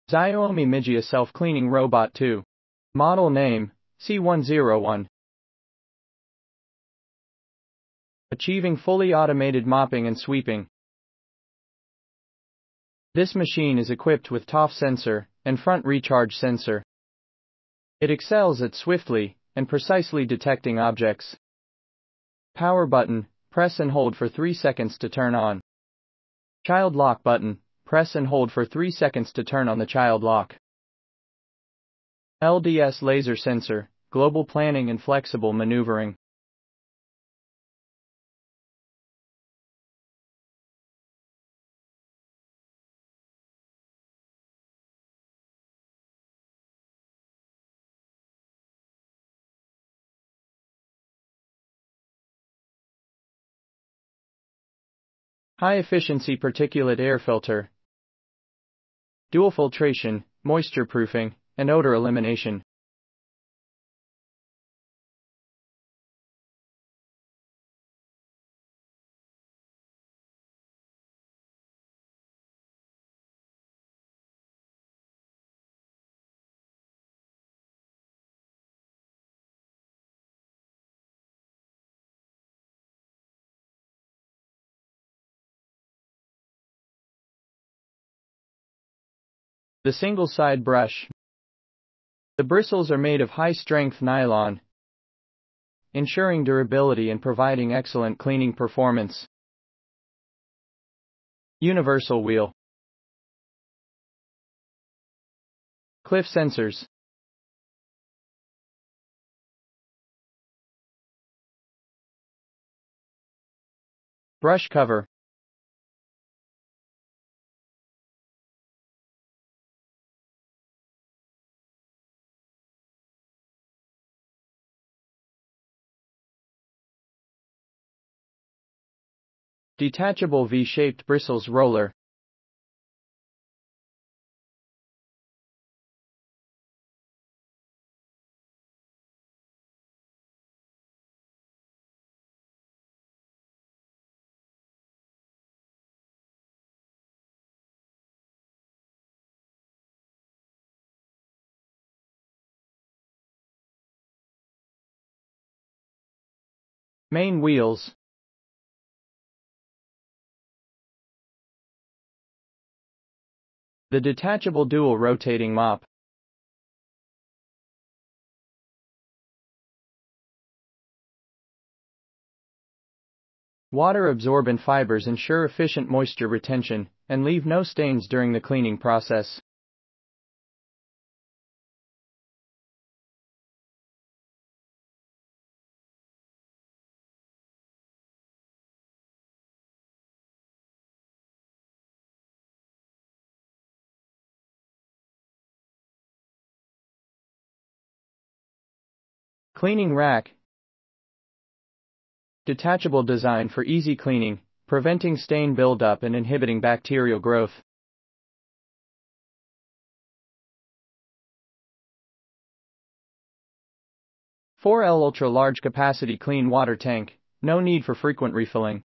Xiaomi Mijia Self-Cleaning Robot 2. Model name, C101. Achieving fully automated mopping and sweeping. This machine is equipped with TOF sensor and front recharge sensor. It excels at swiftly and precisely detecting objects. Power button, press and hold for 3 seconds to turn on. Child lock button, press and hold for 3 seconds to turn on the child lock. LDS Laser Sensor, global planning and flexible maneuvering. High efficiency particulate air filter. Dual filtration, moisture proofing, and odor elimination. The single side brush. The bristles are made of high-strength nylon, ensuring durability and providing excellent cleaning performance. Universal wheel. Cliff sensors. Brush cover. Detachable V-shaped bristles roller. Main wheels. The detachable dual rotating mop. Water-absorbent fibers ensure efficient moisture retention and leave no stains during the cleaning process. Cleaning rack. Detachable design for easy cleaning, preventing stain buildup and inhibiting bacterial growth. (4L ultra large capacity clean water tank, no need for frequent refilling.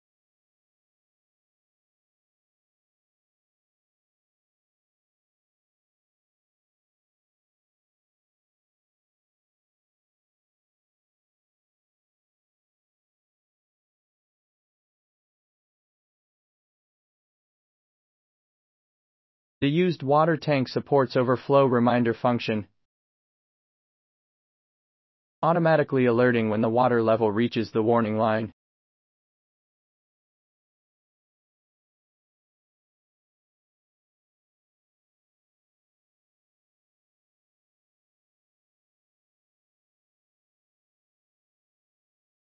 The used water tank supports overflow reminder function, automatically alerting when the water level reaches the warning line.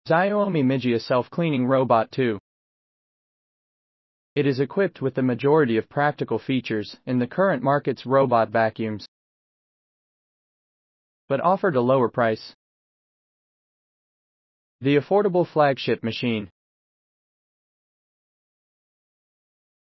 Xiaomi Mijia Self-Cleaning Robot 2. It is equipped with the majority of practical features in the current market's robot vacuums, but offered a lower price. The affordable flagship machine.